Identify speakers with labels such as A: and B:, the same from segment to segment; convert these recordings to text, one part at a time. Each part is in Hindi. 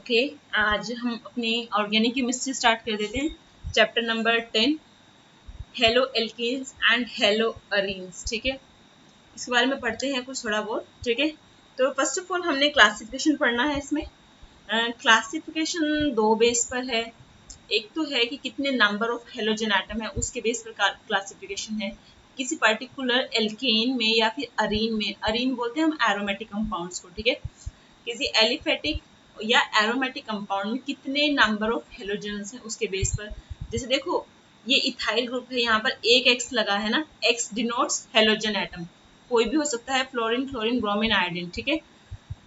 A: ओके आज हम अपनी ऑर्गेनिक केमिस्ट्री स्टार्ट कर देते हैं। Chapter number 10 haloalkanes and haloarenes. ठीक है, इसके बारे में पढ़ते हैं कुछ थोड़ा बहुत। ठीक है, तो फर्स्ट ऑफ ऑल हमने क्लासिफिकेशन पढ़ना है। इसमें क्लासिफिकेशन दो बेस पर है। एक तो है कि कितने नंबर ऑफ हेलोजन एटम है, उसके बेस पर क्लासिफिकेशन है। किसी पर्टिकुलर एल्केन में या फिर अरीन में, अरीन बोलते हैं हम एरोमेटिक कंपाउंड्स को। ठीक है, किसी एलिफेटिक या एरोमेटिक कंपाउंड में कितने नंबर ऑफ हेलोजन्स हैं उसके बेस पर। जैसे देखो ये इथाइल ग्रुप है, यहाँ पर एक एक्स लगा है ना, एक्स डिनोट्स हेलोजन एटम। कोई भी हो सकता है, फ्लोरीन, क्लोरीन, ब्रोमीन, आयोडीन। ठीक है,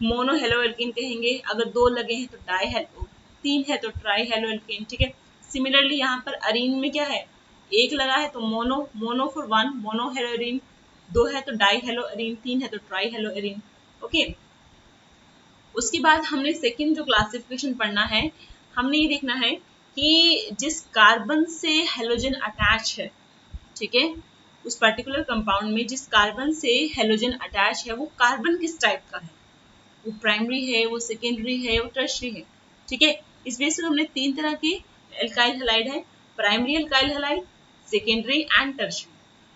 A: मोनो हेलो एल्केन कहेंगे। अगर दो लगे हैं तो डाई हेलो, तीन है तो ट्राई हेलो एल्केन। ठीक है, सिमिलरली यहाँ पर अरीन में क्या है, एक लगा है तो mono, mono for one, mono hello arene. दो है तो डाई हेलो एरीन, तीन है तो ट्राई हेलो एरीन। ओके, उसके बाद हमने सेकंड जो क्लासिफिकेशन पढ़ना है, हमने ये देखना है कि जिस कार्बन से हेलोजन अटैच है, ठीक है, उस पर्टिकुलर कंपाउंड में जिस कार्बन से हेलोजन अटैच है वो कार्बन किस टाइप का है। वो प्राइमरी है, वो सेकेंडरी है, वो टर्शरी है। ठीक है, इस बेस पर हमने तीन तरह के एल्काइल हैलाइड है, primary alkyl halide, secondary and tertiary.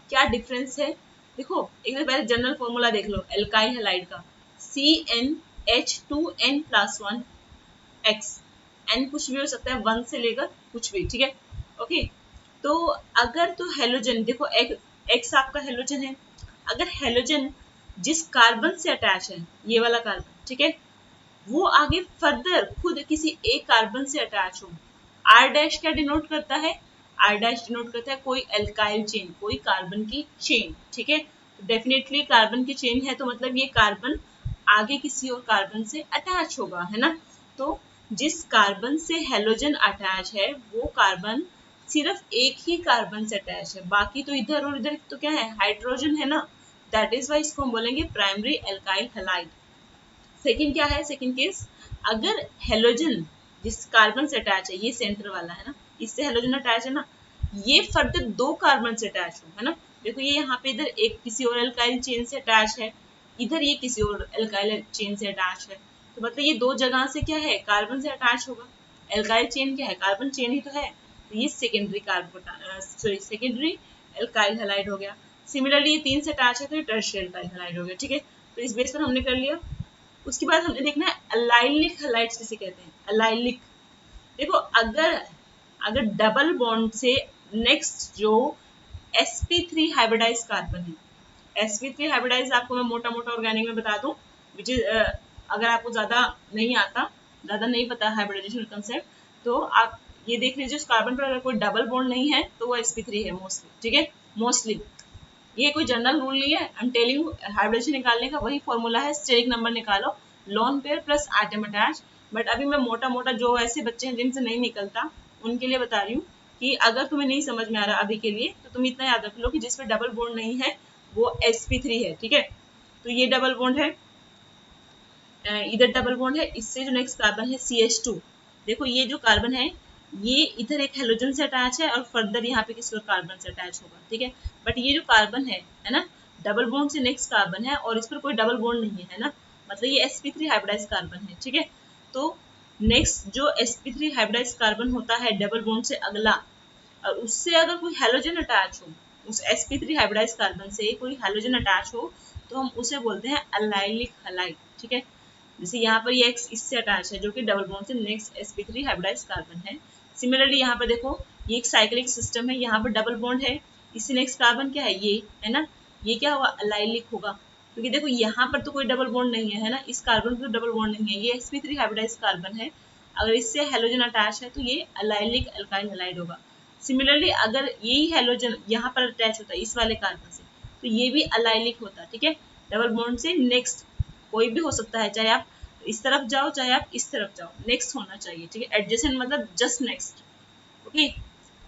A: क्या डिफरेंस है देखो, एक बार पहले जनरल फॉर्मूला देख लो एल्काइल हैलाइड का। CnH2n+1 X, N कुछ भी हो सकता है, 1 से लेकर कुछ भी। ठीक है, ओके, तो अगर तो हेलोजन देखो, X आपका हेलोजन है। अगर हेलोजन जिस कार्बन से अटैच है, ये वाला कार्बन, ठीक है, वो आगे फर्दर खुद किसी एक कार्बन से अटैच हो, R डैश क्या डिनोट करता है, R डैश डिनोट करता है कोई एल्काइल चेन, कोई कार्बन की चेन। ठीक है, डेफिनेटली कार्बन की चेन है तो मतलब ये कार्बन आगे किसी और कार्बन से अटैच होगा, है ना। तो जिस कार्बन से हेलोजन अटैच है वो कार्बन सिर्फ एक ही कार्बन से अटैच है, बाकी तो इधर और इधर तो क्या है, हाइड्रोजन है ना। दैट इज वाई इसको हम बोलेंगे प्राइमरी एल्काइल हैलाइड। सेकंड क्या है, सेकंड केस, अगर हेलोजन जिस कार्बन से अटैच है, ये सेंटर वाला है ना, इससे हेलोजन अटैच है ना, ये फर्दर दो कार्बन से अटैच हो, है ना। देखो ये यहाँ पे इधर एक किसी और एल्काइल चेन से अटैच है, इधर ये किसी और एल्काइल चेन से अटैच है, तो मतलब ये दो जगह से क्या है, कार्बन से अटैच होगा। एल्काइल चेन क्या है, कार्बन चेन ही तो है, तो ये secondary carbon, sorry secondary alkyl halide हो गया। सिमिलरली ये तीन से अटैच है तो ये टर्शियरी एल्काइल हैलाइड हो गया। ठीक है, तो इस बेस पर हमने कर लिया। उसके बाद हमने देखना है अलाइलिक हैलाइड्स किसे कहते हैं, अलाइलिक। देखो अगर अगर डबल बॉन्ड से नेक्स्ट जो sp3 हाइब्रिडाइज कार्बन है, sp3 हाइब्रिडाइज आपको मैं मोटा मोटा ऑर्गेनिक में बता दूं, विच इज अगर आपको ज्यादा नहीं आता, ज्यादा नहीं पता हाइब्रिडाइजेशन कंसेप्ट, तो आप ये देख लीजिए उस कार्बन पर अगर कोई डबल बॉन्ड नहीं है तो वो sp3 है मोस्टली। ठीक है, मोस्टली ये कोई जनरल रूल नहीं है, आई एम टेलिंग हाइब्रिडेशन निकालने का वही फॉर्मूला है, स्टेरिक नंबर निकालो, lone pair plus atom attach. But अभी मैं मोटा मोटा जो ऐसे बच्चे हैं जिनसे नहीं निकलता उनके लिए बता रही हूँ कि अगर तुम्हें नहीं समझ में आ रहा अभी के लिए तो तुम इतना याद रख लो कि जिसपे डबल बॉन्ड नहीं है वो sp3 है। ठीक है, तो ये डबल बॉन्ड है, इधर डबल बॉन्ड है, इससे जो नेक्स्ट कार्बन है CH2। देखो ये जो कार्बन है ये इधर एक हेलोजन से अटैच है और फर्दर यहाँ पे किसी और कार्बन से अटैच होगा। ठीक है, बट ये जो कार्बन है ना, डबल बॉन्ड से नेक्स्ट कार्बन है और इस पर कोई डबल बॉन्ड नहीं है ना, मतलब ये sp3 हाइब्रिडाइज कार्बन है। ठीक है, तो नेक्स्ट जो sp3 हाइब्रिडाइज कार्बन होता है डबल बॉन्ड से अगला, और उससे अगर कोई हेलोजन अटैच हो, उस sp3 हाइब्रिडाइज कार्बन से कोई हेलोजन अटैच हो तो हम उसे बोलते हैं अलाइलिक हैलाइड। ठीक है, जैसे यहाँ पर ये एक्स इससे अटैच है जो कि डबल बॉन्ड से नेक्स्ट sp3 हाइब्रिडाइज कार्बन है। सिमिलरली यहाँ पर देखो ये एक साइक्लिक सिस्टम है, यहाँ पर डबल बॉन्ड है, इससे नेक्स्ट कार्बन क्या है, ये है ना, ये क्या हुआ, अलाइलिक होगा, क्योंकि देखो यहाँ पर तो कोई डबल बॉन्ड नहीं है ना, इस कार्बन पर डबल बॉन्ड नहीं है, ये sp3 हाइब्रिडाइज कार्बन है, अगर इससे हेलोजन अटैच है तो ये अलाइलिक एल्काइल हैलाइड होगा। सिमिलरली अगर यही हेलोजन यहाँ पर अटैच होता है इस वाले कार्बन से तो ये भी अलाइलिक होता है। ठीक है, डबल बॉन्ड से नेक्स्ट कोई भी हो सकता है, चाहे आप इस तरफ जाओ चाहे आप इस तरफ जाओ, नेक्स्ट होना चाहिए। ठीक है, एडजेसेंट मतलब जस्ट नेक्स्ट। ओके,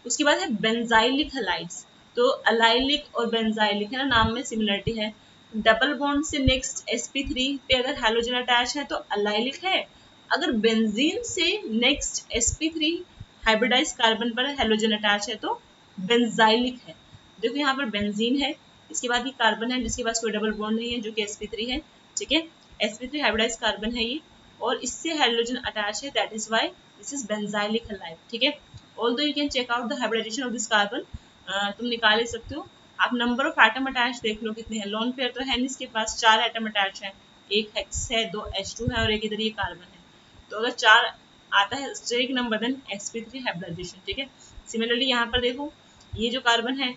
A: उसके बाद है बेंजाइलिक हैलाइड्स। तो अलाइलिक और बेंजाइलिक है ना, नाम में सिमिलरिटी है। डबल बॉन्ड से नेक्स्ट sp3 पे अगर हेलोजन अटैच है तो अलाइलिक है, अगर बेंजीन से नेक्स्ट sp3 हाइब्रिडाइज कार्बन पर हेलोजन अटैच है तो बेंजाइलिक है। देखो यहाँ पर बेंजीन है, इसके बाद ये कार्बन है जिसके पास कोई डबल बॉन्ड नहीं है जो कि sp3 है। ठीक है, sp3 हाइब्रिडाइज कार्बन है ये, और इससे हाइड्रोजन अटैच है, that is why this is benzylic halide, ठीक है। Although you can check out the hybridization of this carbon, तुम निकाल ही सकते हो। आप नंबर ऑफ एटम अटैच देख लो कितने हैं। लोन पेयर तो है नहीं, इसके पास 4 एटम अटैच है, एक हेक्स है, 2 H2 है और एक इधर ये कार्बन है। तो अगर 4 आता है steric number then sp3 hybridisation, ठीक है। सिमिलरली यहाँ पर देखो ये जो कार्बन है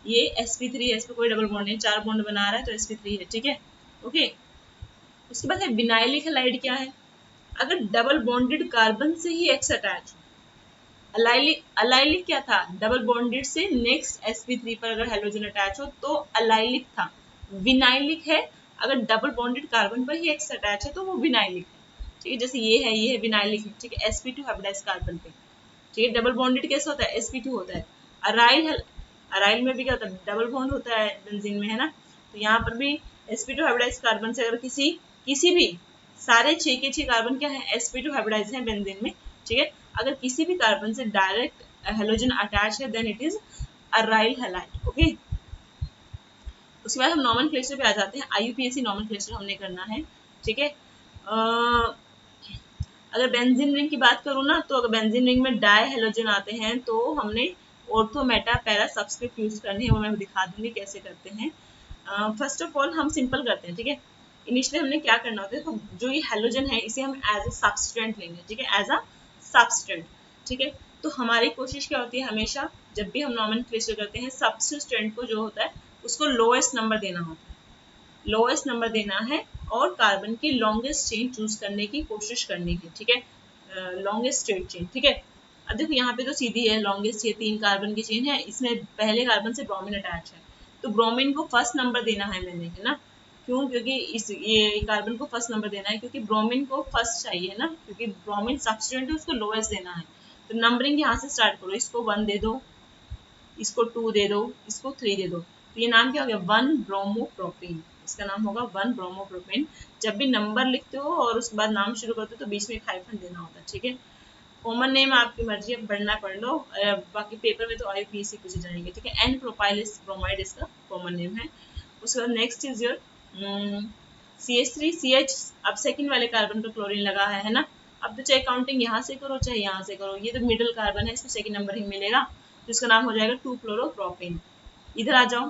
A: ये sp3 है, इस पर कोई डबल बॉन्ड नहीं, 4 बॉन्ड बना रहा है तो sp3 है, ठीक है। ओके, उसके बाद है विनाइलिक हैलाइड। क्या है? अगर डबल बॉन्डेड कार्बन से ही एक्स अटैच हो, अलाइलिक क्या था? डबल बॉन्डेड से नेक्स्ट sp3 पर अगर हाइड्रोजन अटैच हो तो अलाइलिक था। विनाइलिक है अगर डबल बॉन्डेड कार्बन पर ही एक्स अटैच है तो वो विनाइलिक है, ठीक है। जैसे ये है विनाइलिक है, ठीक है, sp2 हाइब्रिडाइज्ड कार्बन पे, ठीक है। डबल बॉन्डेड कैसे होता है? sp2 होता है। अराइल में भी क्या होता है? डबल बॉन्ड होता है बेंजीन में, है ना। तो यहाँ पर भी sp2 हाइब्रिडाइज्ड कार्बन से अगर किसी भी सारे 6 के 6 कार्बन क्या है? sp2 हाइब्रिडाइज्ड है बेंजीन में, ठीक है। अगर किसी भी कार्बन से डायरेक्ट हेलोजन अटैच है then it is aryl halide, okay. उसके बाद हम नॉमेनक्लेचर पे आ जाते हैं। IUPAC नॉमेनक्लेचर हमने करना है, ठीक है। अगर बेंजीन रिंग की बात करूँ ना, तो अगर बेंजीन रिंग में डाई हेलोजन आते हैं तो हमने ortho Meta para subscript use करनी है, वो मैं दिखा दूंगी कैसे करते हैं। फर्स्ट ऑफ ऑल हम सिंपल करते हैं, ठीक है। इनिशियली हमने क्या करना होता है, तो जो ये हेलोजन है इसे हम एज अ सब्सटेंट लेंगे, ठीक है, एज अ सब्सटेंट, ठीक है। तो हमारी कोशिश क्या होती है हमेशा जब भी हम नॉमेनक्लेचर करते हैं, सब्सटेंट को जो होता है उसको लोएस्ट नंबर देना होता है, लोएस्ट नंबर देना है और कार्बन की लॉन्गेस्ट चेन चूज करने की कोशिश करनी है, ठीक है, लॉन्गेस्ट स्ट्रेट चेन, ठीक है। अब देखो यहाँ पे तो सीधी है, लॉन्गेस्ट ये 3 कार्बन की चेन है, इसमें पहले कार्बन से ब्रोमीन अटैच है, तो ब्रोमीन को फर्स्ट नंबर देना है मैंने, है ना। क्यों? क्योंकि ये कार्बन को फर्स्ट नंबर देना है, क्योंकि ब्रोमीन को फर्स्ट चाहिए ना, क्योंकि ब्रोमीन सब्सटेंट है, उसको लोएस्ट देना है। तो नंबरिंग यहाँ से स्टार्ट करो, इसको 1 दे दो, इसको 2 दे दो, इसको 3 दे दो, तो ये नाम क्या हो गया? 1 ब्रोमोप्रोपेन, इसका नाम होगा 1 ब्रोमोप्रोपेन। जब भी नंबर लिखते हो और उसके बाद नाम शुरू करते हो तो बीच में एक हाइफन देना होता है, ठीक है। कॉमन नेम आपकी मर्जी है, पढ़ना पढ़ लो, बाकी पेपर में तो IUPAC पूछे जाएंगे, ठीक है। एन प्रोपाइलिस ब्रोमाइड इसका कॉमन नेम है। उसके बाद नेक्स्ट इज योर CH3CH, अब सेकंड वाले कार्बन पर क्लोरीन लगा है ना। अब तो चाहे काउंटिंग यहाँ से करो चाहे यहाँ से करो, ये तो मिडिल कार्बन है, इसको सेकंड नंबर ही मिलेगा, तो इसका नाम हो जाएगा 2 क्लोरोप्रोपेन। इधर आ जाओ,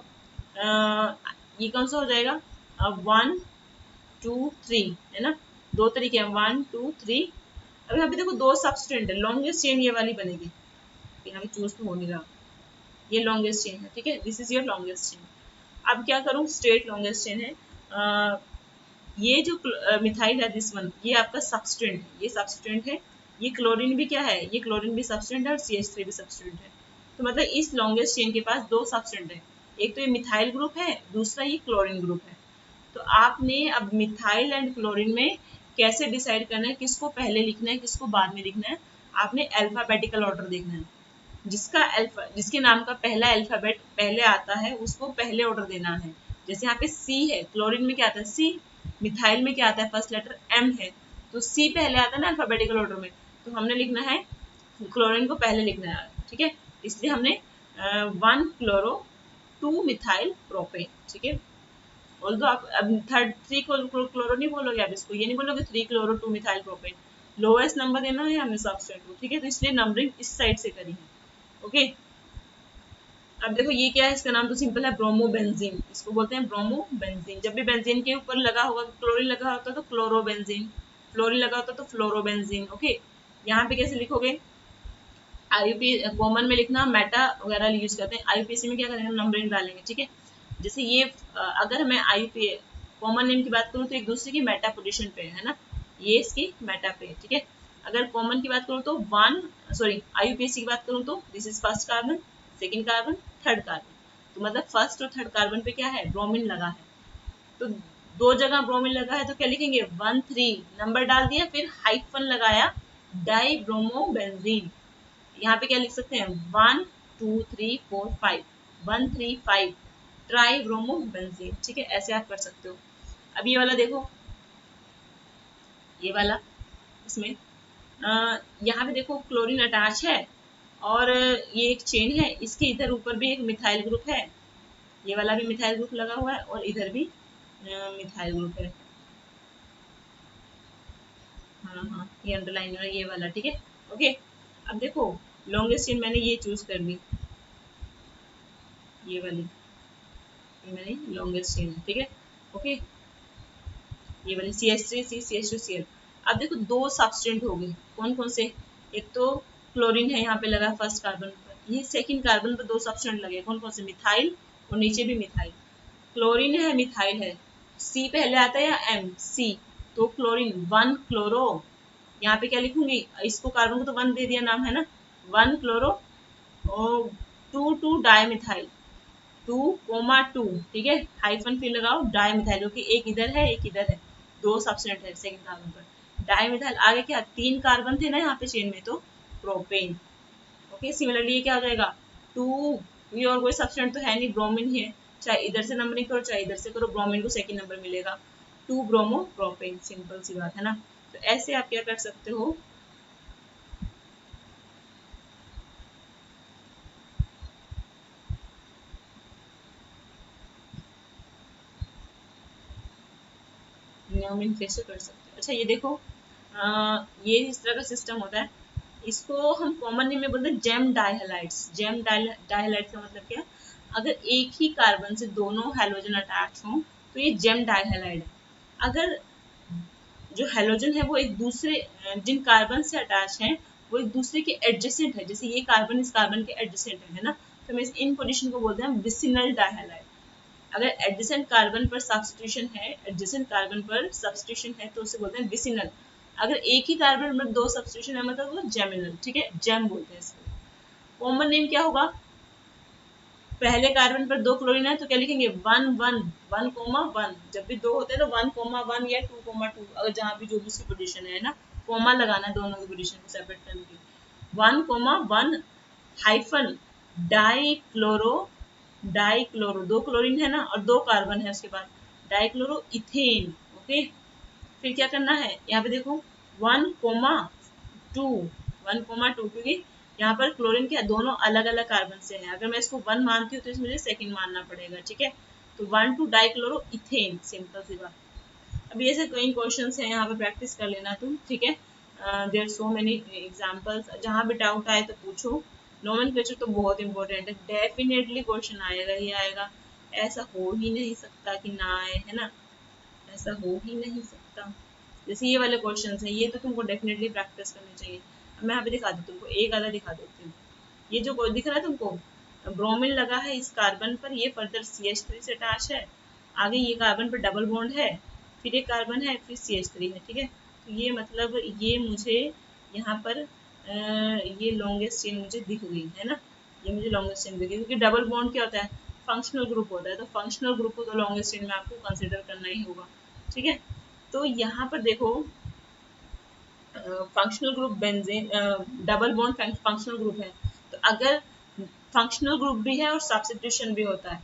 A: ये कौन सा हो जाएगा? 1 2 3, है ना, 2 तरीके हैं, 1 2 3। अब यहाँ पे देखो 2 सब्सटेंट है, लॉन्गेस्ट चेन ये वाली बनेगी, यहाँ पे चूज तो हो नहीं रहा, ये लॉन्गेस्ट चेन है, ठीक है, this is your longest chain. अब क्या करूँ? स्ट्रेट लॉन्गेस्ट चेन है, ये जो मिथाइल है दिस वन, ये आपका सब्सटेंट है, ये सब्सटेंट है, ये क्लोरीन भी क्या है? ये क्लोरीन भी सब्सटेंट है और CH3 भी सब्सटेंट है। तो मतलब इस लॉन्गेस्ट चेन के पास 2 सब्सटेंट है, एक तो ये मिथाइल ग्रुप है, दूसरा ये क्लोरीन ग्रुप है। तो आपने अब मिथाइल एंड क्लोरीन में कैसे डिसाइड करना है किसको पहले लिखना है किसको बाद में लिखना है? आपने अल्फाबेटिकल ऑर्डर देखना है, जिसके नाम का पहला अल्फाबेट पहले आता है उसको पहले ऑर्डर देना है। जैसे यहाँ पे C है, क्लोरीन में क्या आता है? C, मिथाइल में क्या आता है? फर्स्ट लेटर M है, तो C पहले आता है ना अल्फाबेटिकल ऑर्डर में, तो हमने लिखना है क्लोरीन को पहले लिखना है, ठीक है। इसलिए हमने 1 क्लोरो 2 मिथाइल प्रोपेन, ठीक है। ऑल्दो आप अब 3 क्लोरो नहीं बोलोगे, आप इसको ये नहीं बोलोगे 3 chloro 2 methyl propane, lowest number देना है हमें सब्सटेंट को, ठीक है। तो इसलिए नंबरिंग इस साइड से करी है, ओके। अब देखो ये क्या है, इसका नाम तो सिंपल है, ब्रोमोबेंजीन, इसको बोलते हैं ब्रोमोबेंजीन। जब भी बेंजीन के ऊपर लगा होगा, क्लोरीन लगा होता है तो क्लोरोबेंजीन, फ्लोरीन लगा होता है तो फ्लोरोबेंजीन, ओके। यहाँ पे कैसे लिखोगे? IUP कॉमन में लिखना, मेटा वगैरह यूज करते हैं, IUPAC में क्या करेंगे? नंबरिंग डालेंगे, ठीक है। जैसे ये अगर मैं IUP कॉमन नेम की बात करूँ तो एक दूसरे की मेटा पोजीशन पे है ना, ये इसकी मेटा पे है, ठीक है। अगर कॉमन की बात करूँ तो IUPAC की बात करूँ तो this is first carbon, second carbon, third carbon, तो मतलब फर्स्ट और थर्ड कार्बन पे क्या है? ब्रोमीन लगा है, तो 2 जगह ब्रोमीन लगा है तो क्या लिखेंगे? 1 3 नंबर डाल दिया, फिर हाइफन लगाया, डाई ब्रोमोबेंजीन। यहाँ पे क्या लिख सकते हैं? 1 2 3 4 5, 1 3 5 ट्राई ब्रोमोबेंजीन, ठीक है, ऐसे आप कर सकते हो। अब ये वाला देखो, ये वाला इसमें यहाँ पे देखो क्लोरीन अटैच है और ये एक चेन है, इसके इधर ऊपर भी एक मिथाइल ग्रुप है, ये वाला भी मिथाइल ग्रुप लगा हुआ है और इधर भी मिथाइल ग्रुप है, हाँ हाँ, ये अंडरलाइन है ये वाला, ठीक है। ओके, अब देखो लॉन्गेस्ट चेन मैंने ये चूज कर ली, ये वाली, ये मैंने लॉन्गेस्ट चेन है, ठीक है। ओके, ये वाली CH3 CH2 Cl। अब देखो दो सब्सटेंट हो गए, कौन कौन से, एक तो क्लोरीन है यहाँ पे लगा फर्स्ट कार्बन पर, ये सेकंड कार्बन पर दो सब्सटेंट लगे, कौन कौन से, मिथाइल और नीचे भी मिथाइल। क्लोरीन है मिथाइल है, सी पहले आता है या एम, सी, तो क्लोरीन वन क्लोरो, यहाँ पे क्या लिखूंगी, इसको कार्बन को तो वन दे दिया नाम है ना, वन क्लोरो और टू टू डाईमिथाइल, 2,2, ठीक है, हाइफन फिर लगाओ डाईमिथाइल, जो कि एक इधर है एक इधर है, दो सब्सटेंट है सेकंड कार्बन पर, डाईमिथाइल। आगे क्या, तीन कार्बन थे ना यहाँ पे चेन में, तो प्रोपेन। ओके, सिमिलरली ये क्या हो जाएगा, टू, ये और कोई सब्सटेंट तो है नहीं, ब्रोमीन ही है, चाहे इधर से नंबरिंग करो चाहे इधर से करो, ब्रोमीन को सेकंड नंबर मिलेगा, 2 ब्रोमो प्रोपेन, सिंपल सी बात है ना। तो ऐसे आप क्या कर सकते हो, नोमेनक्लेचर कर सकते हो। अच्छा ये देखो, ये इस तरह का सिस्टम होता है, इसको हम कॉमन नेम में बोलते हैं जेम डाइहैलाइड्स। जेम डाइहैलाइड्स का मतलब क्या है, अगर एक ही कार्बन से दोनों हैलोजन अटैच हों तो ये जेम डाइहैलाइड है। अगर जो हैलोजन है वो एक दूसरे, जिन कार्बन से अटैच हैं वो एक दूसरे के एडजेसेंट है, जैसे ये कार्बन इस कार्बन के एडजेसेंट है ना, तो हम इन पोजीशन को बोलते हैं विसिनल डाइहैलाइड। अगर एडजेसेंट कार्बन पर सब्स्टिट्यूशन है, एडजेसेंट कार्बन पर सब्स्टिट्यूशन है तो उसे बोलते हैं विसिनल। अगर एक ही कार्बन में दो सब्स्टिट्यूशन है मतलब वो जेमिनल, ठीक है, जेम बोलते हैं इसको। कॉमन नेम क्या होगा, पहले कार्बन पर दो क्लोरीन है तो क्या लिखेंगे, वन वन, 1,1, जब भी दो होते हैं तो 1,1 या 2,2, अगर जहां भी जो भी उसकी पोजीशन है ना, कोमा लगाना है दोनों की पोजीशन को सेपरेट करने के लिए, 1,1 हाइफन डाइक्लोरो, डाइक्लोरो, दो क्लोरीन है ना और दो कार्बन है उसके बाद, डाइक्लोरो इथेन। ओके, फिर क्या करना है, यहाँ पे देखो 1,2, 1,2, क्योंकि यहाँ पर क्लोरीन के दोनों अलग अलग कार्बन से हैं, अगर मैं इसको वन मानती हूँ तो इसमें मुझे सेकंड मानना पड़ेगा, ठीक है। तो 1,2 डाइक्लोरो इथेन, सिंपल सी बात। अभी ऐसे कई क्वेश्चन हैं, यहाँ पे प्रैक्टिस कर लेना तुम, ठीक है। देयर सो मेनी एग्जांपल्स, जहाँ भी डाउट आए तो पूछो। नोमेनक्लेचर तो बहुत इंपॉर्टेंट है, डेफिनेटली क्वेश्चन आएगा ही आएगा, ऐसा हो ही नहीं सकता कि ना आए, है ना, ऐसा हो ही नहीं सकता। जैसे ये वाले क्वेश्चन हैं, ये तो तुमको डेफिनेटली प्रैक्टिस करनी चाहिए। अब मैं यहाँ पे दिखा देती हूँ तुमको, एक आधा दिखा देती हूँ। ये जो दिख रहा है तुमको, ब्रोमीन लगा है इस कार्बन पर, ये फर्दर CH3 से अटैच है, आगे ये कार्बन पर डबल बॉन्ड है, फिर एक कार्बन है, फिर CH3 है, ठीक है। तो ये मतलब ये मुझे यहाँ पर ये लॉन्गेस्ट चेन मुझे दिख गई है ना, ये मुझे लॉन्गेस्ट चेन दिख गई, क्योंकि डबल बॉन्ड क्या होता है, फंक्शनल ग्रुप होता है, तो फंक्शनल ग्रुप को तो लॉन्गेस्ट चेन में आपको कंसिडर करना ही होगा, ठीक है। तो यहाँ पर देखो functional group benzene, double bond functional group है, तो अगर फंक्शनल ग्रुप भी है और सब्स्टिट्यूशन भी होता है,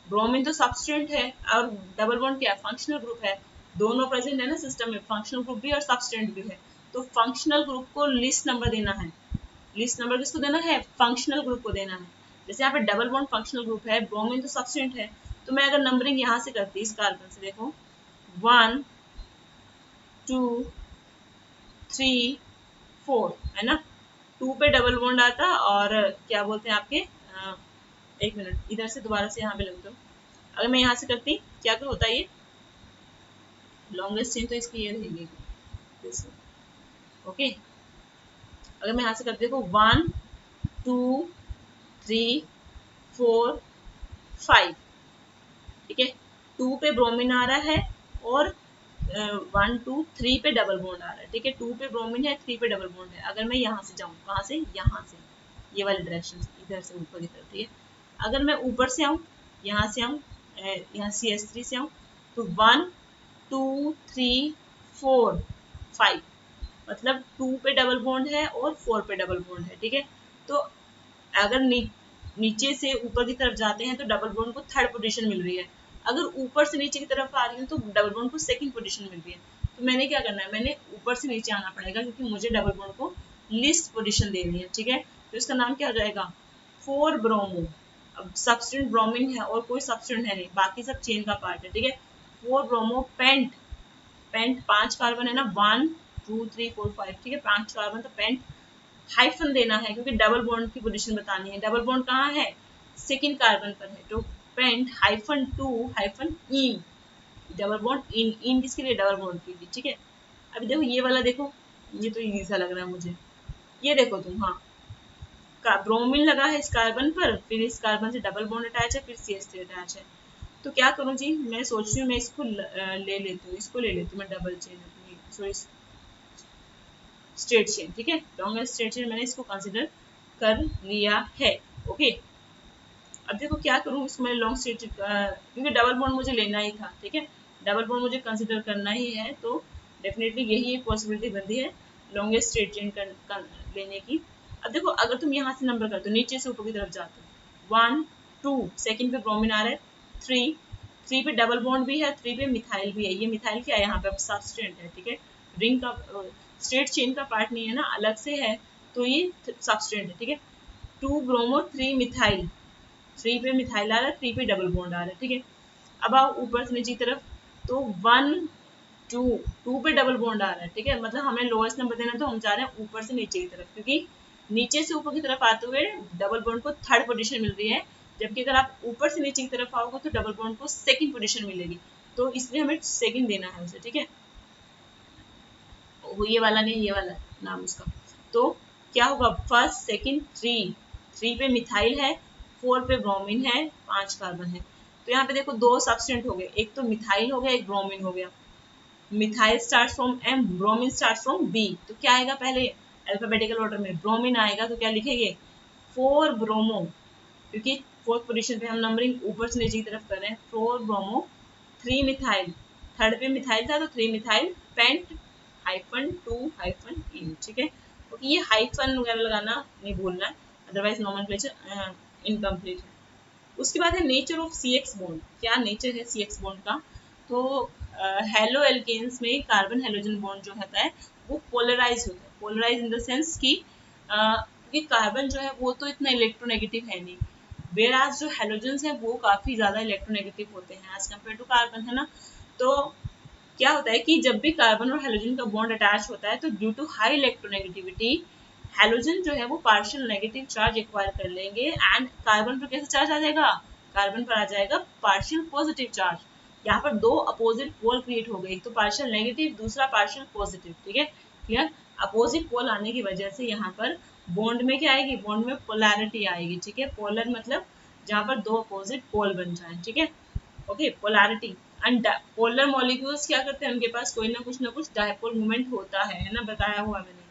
A: ब्रोमीन तो सब्सटेंट है और डबल बॉन्ड क्या फंक्शनल ग्रुप है, दोनों प्रेजेंट है ना सिस्टम में, फंक्शनल ग्रुप भी और सब्सटेंट भी है, तो फंक्शनल ग्रुप को लिस्ट नंबर देना है। लिस्ट नंबर किसको देना है, फंक्शनल ग्रुप को देना है। जैसे यहाँ पे डबल बॉन्ड फंक्शनल ग्रुप है, ब्रोमीन तो सब्सटेंट है, तो मैं अगर नंबरिंग यहाँ से करती इस कार्बन से, देखो 1 2 3 4 है ना, 2 पे डबल बॉन्ड आता और क्या बोलते हैं आपके, एक मिनट इधर से दोबारा से यहाँ पे लग दो, अगर मैं यहाँ से करती क्या क्या होता है, ये लॉन्गेस्ट चेन तो इसकी ये रहेगी, ओके। अगर मैं यहाँ से करती देखो 1 2 3 4 5, ठीक है, 2 पे ब्रोमीन आ रहा है और 1 2 3 पे डबल बॉन्ड आ रहा है, ठीक है, 2 पे ब्रोमीन है 3 पे डबल बॉन्ड है। अगर मैं यहाँ से जाऊँ, कहाँ से, यहाँ से, ये वाली डायरेक्शन इधर से ऊपर की तरफ, ठीक है। अगर मैं ऊपर से आऊँ, यहाँ से आऊँ, यहाँ CH3 से आऊँ, तो 1 2 3 4 5, मतलब 2 पे डबल बॉन्ड है और 4 पे डबल बॉन्ड है, ठीक है। तो अगर नीचे से ऊपर की तरफ जाते हैं तो डबल बॉन्ड को थर्ड पोजीशन मिल रही है, अगर ऊपर से नीचे की तरफ आ रही हूँ तो डबल बॉन्ड को सेकंड पोजीशन मिल रही है। तो मैंने क्या करना है, मैंने ऊपर से नीचे आना पड़ेगा, क्योंकि मुझे डबल बॉन्ड को लिस्ट पोजीशन देनी है, ठीक है। तो इसका नाम क्या हो जाएगा, 4 ब्रोमो। अब सब्सटेंट ब्रोमीन है और कोई सब्सटेंट है नहीं, बाकी सब चेन का पार्ट है, ठीक है। 4 ब्रोमो पेंट, पेंट 5 कार्बन है ना, 1 2 3 4 5, ठीक है 5 कार्बन, तो पेंट हाइफन देना है क्योंकि डबल बॉन्ड की पोजीशन बतानी है। डबल बॉन्ड कहाँ है, सेकंड कार्बन पर है, तो pent hyphen 2 hyphen ene, double bond ene, ene किसके लिए, डबल बॉन्ड के लिए, ठीक है। अभी देखो ये वाला देखो, ये तो इजी सा लग रहा है मुझे, ये देखो तुम, हाँ ब्रोमीन लगा है इस कार्बन पर, फिर इस कार्बन से डबल बॉन्ड अटैच है, फिर CH3 अटैच है। तो क्या करूं जी, मैं सोच रही हूँ मैं इसको ले लेती हूँ, इसको ले लेती हूँ मैं डबल चेन अपनी, सॉरी स्ट्रेट चेन, ठीक है लॉन्ग स्ट्रेट चेन मैंने इसको कंसिडर कर लिया है। ओके, अब देखो क्या करूँ इसको, मैंने लॉन्ग स्ट्रेट क्योंकि डबल बॉन्ड मुझे लेना ही था, ठीक है डबल बॉन्ड मुझे कंसिडर करना ही है, तो डेफिनेटली यही एक पॉसिबिलिटी बनती है लॉन्गेस्ट स्ट्रेट चेन लेने की। अब देखो अगर तुम यहाँ से नंबर करते हो नीचे से ऊपर की तरफ जाते हो, 1 2 सेकंड पे ब्रोमीन आ रहा है, 3 पे डबल बॉन्ड भी है, 3 पे मिथाइल भी है। ये मिथाइल क्या है, यहाँ पे सब्सटेंट है, ठीक है रिंग का स्ट्रेट चेन का पार्ट नहीं है ना, अलग से है, तो ये सब्सटेंट है, ठीक है 2 ब्रोमो 3 मिथाइल, 3 पे मिथाइल आ रहा है, 3 पे डबल बॉन्ड आ रहा है, ठीक है। अब आओ ऊपर से नीचे की तरफ, तो 1 2 पे डबल बॉन्ड आ रहा है, ठीक है मतलब हमें लोएस्ट नंबर देना, तो हम जा रहे हैं ऊपर से नीचे की तरफ, क्योंकि नीचे से ऊपर की तरफ आते हुए डबल बॉन्ड को थर्ड पोजीशन मिल रही है, जबकि अगर आप ऊपर से नीचे की तरफ आओगे तो डबल बॉन्ड को सेकंड पोजीशन मिलेगी, तो इसलिए हमें सेकंड देना है उसे, ठीक है ये वाला नहीं, ये वाला नाम उसका। तो क्या होगा, फर्स्ट सेकंड 3 पे मिथाइल है, 4 पे ब्रोमीन है, 5 कार्बन है। तो यहाँ पे देखो दो सब्सटेंट हो गए, एक तो मिथाइल हो गया, एक ब्रोमीन हो गया। Methyl start from M, bromine start from B, तो क्या आएगा पहले अल्फाबेटिकल ऑर्डर में ब्रोमीन आएगा, तो क्या लिखेंगे 4 ब्रोमो, क्योंकि फोर्थ पोजीशन पे हम नंबरिंग ऊपर से नीचे की तरफ कर रहे हैं, 4 ब्रोमो 3 मिथाइल, थर्ड पे मिथाइल था तो 3 मिथाइल पेंट हाइफन 2 हाइफन इन, ठीक है क्योंकि ये हाइफन वगैरह लगाना नहीं भूलना है, अदरवाइज नॉमेनक्लेचर इनकम्प्लीट है। उसके बाद है नेचर ऑफ CX बॉन्ड, क्या नेचर है CX बॉन्ड का, तो हेलो एल्केन्स में कार्बन हेलोजन बॉन्ड जो होता है वो पोलराइज होता है, पोलराइज इन द सेंस कि कि कार्बन जो है वो तो इतना इलेक्ट्रोनेगेटिव है नहीं, वेराज जो हेलोजन्स है वो काफी ज्यादा इलेक्ट्रोनेगेटिव होते हैं एज कम्पेयर टू कार्बन, है ना। तो क्या होता है कि जब भी कार्बन और हेलोजन का बॉन्ड अटैच होता है तो due to high electronegativity halogen जो है वो पार्शियल नेगेटिव चार्ज एक्वायर कर लेंगे, एंड कार्बन पर कैसे चार्ज आ जाएगा, कार्बन पर आ जाएगा पार्शियल पॉजिटिव चार्ज। यहाँ पर दो अपोजिट पोल क्रिएट हो गए, एक तो पार्शियल नेगेटिव, दूसरा पार्शियल पॉजिटिव, ठीक है क्लियर। अपोजिट पोल आने की वजह से यहाँ पर बॉन्ड में क्या आएगी, बॉन्ड में पोलैरिटी आएगी, ठीक है पोलर मतलब जहाँ पर दो अपोजिट पोल बन जाए, ठीक है okay polarity. And polar molecules क्या करते हैं, उनके पास कोई ना कुछ डायपोल मोमेंट होता है ना, बताया हुआ मैंने।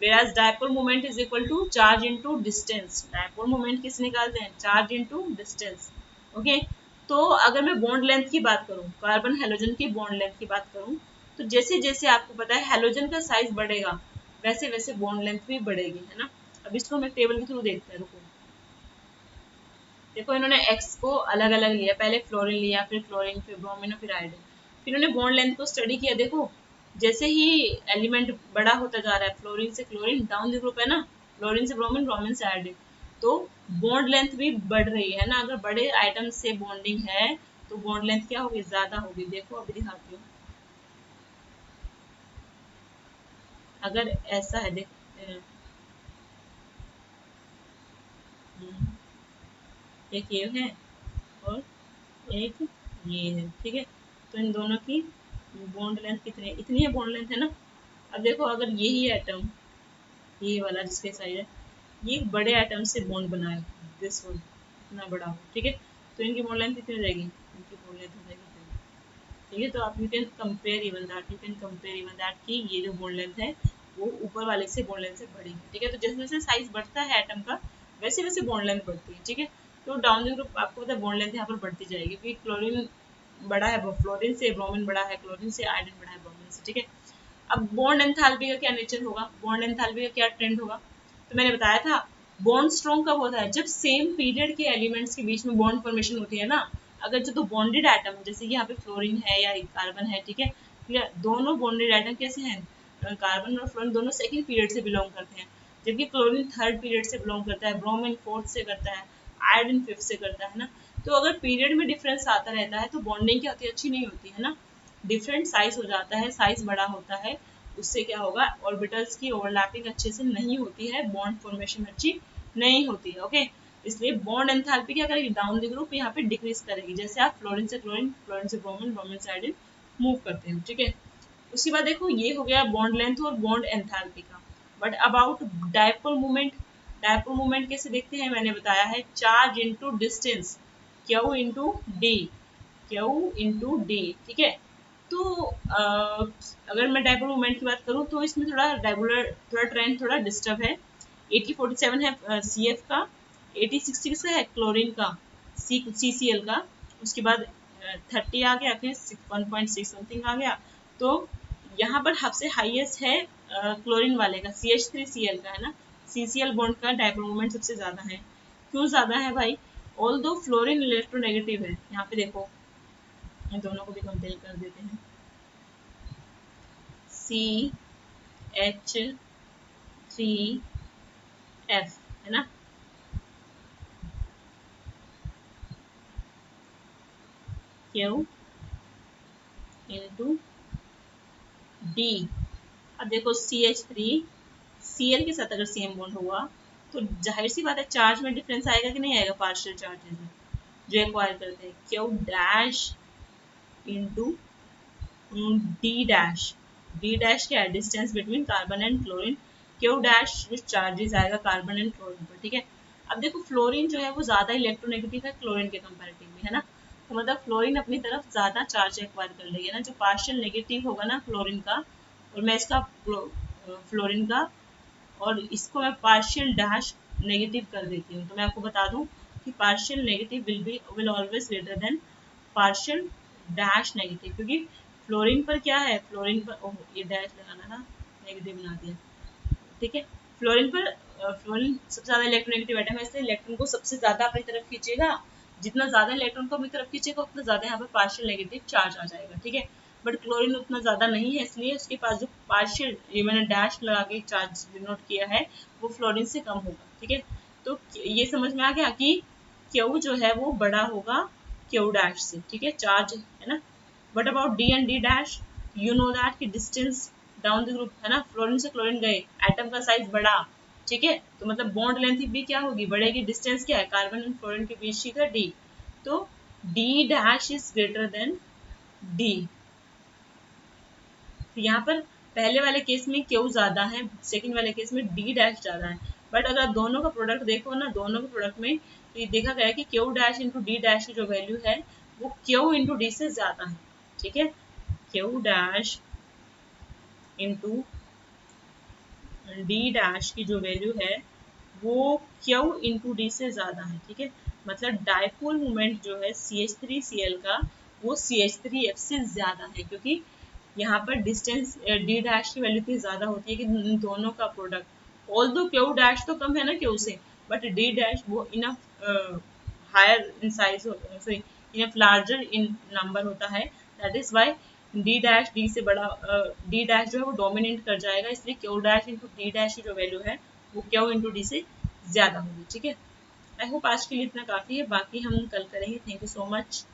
A: whereas dipole moment is equal to charge into distance, dipole moment किस निकालते हैं, charge into distance, ओके तो अगर मैं बॉन्ड लेंथ की बात करूं, कार्बन हेलोजन की बॉन्ड लेंथ की बात करूं, तो जैसे जैसे आपको पता है हेलोजन का साइज बढ़ेगा वैसे वैसे बॉन्ड लेंथ भी बढ़ेगी, है ना। अब इसको हम एक टेबल के थ्रू देखते हैं, रुको देखो इन्होंने एक्स को अलग अलग लिया, पहले फ्लोरीन लिया, फिर क्लोरीन, फिर ब्रोमीन, फिर आयोडीन, फिर इन्होंने बॉन्ड लेंथ को स्टडी किया। देखो जैसे ही एलिमेंट बड़ा होता जा रहा है, फ्लोरीन से क्लोरीन डाउन द ग्रुप है ना, फ्लोरीन से ब्रोमीन, ब्रोमीन से आयोडीन, तो बॉन्ड लेंथ भी बढ़ रही है ना। अगर बड़े आइटम से बॉन्डिंग है तो बॉन्ड लेंथ क्या होगी, ज्यादा होगी। देखो अभी दिखाती हूँ, अगर ऐसा है देख एक ये है और एक ये है, ठीक है तो इन दोनों की बॉन्ड लेंथ कितनी है, इतनी है बॉन्ड लेंथ, है ना। अब देखो अगर यही एटम, ये वाला जिसके साइड है, ये बड़े एटम से बॉन्ड बनाए, दिस वन इतना बड़ा हो, ठीक है तो इनकी बॉन्ड लेंथ कितनी रहेगी, इनकी बॉन्ड लेंथ हो जाएगी, ठीक है तो आप you can compare even that, you can compare even that कि ये जो बॉन्ड लेंथ है वो ऊपर वाले से बॉन्ड लेंथ से बड़ी है, ठीक है तो जैसे जैसे साइज बढ़ता है एटम का वैसे वैसे बॉन्ड लेंथ बढ़ती है, ठीक है तो डाउन द ग्रुप आपको पता है बॉन्ड लेंथ यहाँ पर बढ़ती जाएगी, क्योंकि क्लोरीन बड़ा है फ्लोरीन से, ब्रोमीन बड़ा है क्लोरीन से, आयोडीन बड़ा है ब्रोमीन से, ठीक है। अब बॉन्ड एंथैल्पी का क्या नेचर होगा, बॉन्ड एंथैल्पी का क्या ट्रेंड होगा, तो मैंने बताया था बॉन्ड स्ट्रॉन्ग कब होता है, जब सेम पीरियड के एलिमेंट्स के बीच में बॉन्ड फॉर्मेशन होती है ना। अगर जो दो बॉन्डेड एटम जैसे कि यहाँ पे फ्लोरीन है या कार्बन है, ठीक है क्लियर, दोनों बॉन्डेड एटम कैसे हैं, कार्बन और फ्लोरीन दोनों सेकंड पीरियड से बिलोंग करते हैं, जबकि क्लोरीन थर्ड पीरियड से बिलोंग करता है, ब्रोमीन फोर्थ से करता है, आयोडीन फिफ्थ से करता है ना। तो अगर पीरियड में डिफरेंस आता रहता है तो बॉन्डिंग क्या होती है, अच्छी नहीं होती है ना, डिफरेंट साइज हो जाता है, साइज बड़ा होता है उससे क्या होगा, ऑर्बिटल्स की ओवरलैपिंग अच्छे से नहीं होती है, बॉन्ड फॉर्मेशन अच्छी नहीं होती है। ओके, इसलिए बॉन्ड एंथैल्पी क्या करेगी, डाउन द ग्रुप यहाँ पे डिक्रीज करेगी, जैसे आप फ्लोरीन से क्लोरीन, फ्लोरीन से ब्रोमीन, ब्रोमीन से आयोडीन मूव करते हो। ठीक है, उसके बाद देखो ये हो गया बॉन्ड लेंथ और बॉन्ड एंथैल्पी का। But about dipole movement, dipole movement कैसे देखते हैं, मैंने बताया है charge into distance, Q into D, Q into D. ठीक है, तो अगर मैं डायपोल मूवमेंट की बात करूँ तो इसमें थोड़ा रेगुलर, थोड़ा ट्रेंड थोड़ा डिस्टर्ब है। 8047 है सी एफ का, 8066 का है क्लोरीन का, सी सी एल का, उसके बाद 30 आ गया, फिर 1.6 समथिंग आ गया। तो यहाँ पर सबसे हाईएस्ट है क्लोरीन वाले का, CH3Cl का है ना, CCl बॉन्ड का डायपोल मोमेंट सबसे ज़्यादा है। क्यों ज़्यादा है भाई, ऑल दो फ्लोरीन इलेक्ट्रोनेगेटिव है। यहाँ पे देखो, इन दोनों को भी कंपेयर कर देते हैं, CH3F है ना, Q इंटू डी। अब देखो CH3Cl के साथ अगर सेम बॉन्ड हुआ तो जाहिर सी बात है चार्ज में डिफरेंस आएगा कि नहीं आएगा, पार्शियल चार्जेस में जो एक्वायर करते हैं, Q dash into D dash. D dash क्या है, distance between carbon and chlorine, Q dash which charges आएगा कार्बन एंड क्लोरीन पर। ठीक है, अब देखो फ्लोरीन जो है वो ज़्यादा इलेक्ट्रोनेगेटिव है क्लोरीन के कंपैरेटिव में, है ना, तो मतलब फ्लोरीन अपनी तरफ ज़्यादा चार्ज एक्वायर कर लेगी ना, जो पार्शियल नेगेटिव होगा ना क्लोरीन का, और मैं इसका फ्लोरीन का और इसको मैं पार्शियल डैश नेगेटिव कर देती हूँ। तो मैं आपको बता दूं कि partial negative will always greater than partial dash negative, क्योंकि फ्लोरीन पर क्या है, फ्लोरीन पर, ओह ये डैश लगाना ना, नेगेटिव बना दिया। ठीक है, फ्लोरीन पर फ्लोरीन सबसे ज़्यादा इलेक्ट्रोनेगेटिव एटम है, इसलिए इलेक्ट्रॉन को सबसे ज़्यादा अपनी तरफ खींचेगा, जितना ज़्यादा इलेक्ट्रॉन को अपनी तरफ खींचेगा उतना ज़्यादा यहाँ पर पार्शियल नेगेटिव चार्ज आ जाएगा। ठीक है, बट क्लोरीन उतना ज़्यादा नहीं है, इसलिए उसके पास जो पार्शियल, ये मैंने डैश लगा के चार्ज डिनोट किया है, वो फ्लोरीन से कम होगा। ठीक है, तो ये समझ में आ गया कि क्यू जो है वो बड़ा होगा क्यू डैश से। ठीक है, चार्ज है ना। But about D and D dash, you know that कि डिस्टेंस डाउन द ग्रुप है ना, फ्लोरीन से क्लोरीन गए, एटम का साइज बढ़ा। ठीक है, तो मतलब बॉन्ड लेंथ भी क्या होगी, बढ़ेगी। डिस्टेंस क्या है, कार्बन एंड फ्लोरीन के बीच ही था डी, तो D dash is greater than D. तो यहाँ पर पहले वाले केस में क्यू ज्यादा है, सेकंड वाले केस में डी डैश ज्यादा है। बट अगर दोनों का प्रोडक्ट देखो ना, दोनों के प्रोडक्ट में तो ये देखा गया है कि Q dash into D dash की जो वैल्यू है वो क्यू इंटू डी से ज्यादा है। ठीक है, Q dash into D dash की जो वैल्यू है वो क्यू इंटू डी से ज़्यादा है। ठीक है, मतलब डायपोल मोमेंट जो है CH3Cl का वो CH3F से ज़्यादा है, क्योंकि यहाँ पर डिस्टेंस डी डैश की वैल्यू इतनी ज़्यादा होती है कि इन दोनों का product, although Q dash तो कम है ना क्यू से, बट डी डैश वो enough higher in size, sorry enough larger in number होता है, that is why D dash D से बड़ा, डी डैश जो है वो डोमिनेट कर जाएगा, इसलिए Q dash into D dash की जो वैल्यू है वो क्यू इंटू डी से ज़्यादा होगी। ठीक है, आई होप आज के लिए इतना काफ़ी है, बाकी हम कल करेंगे। Thank you so much.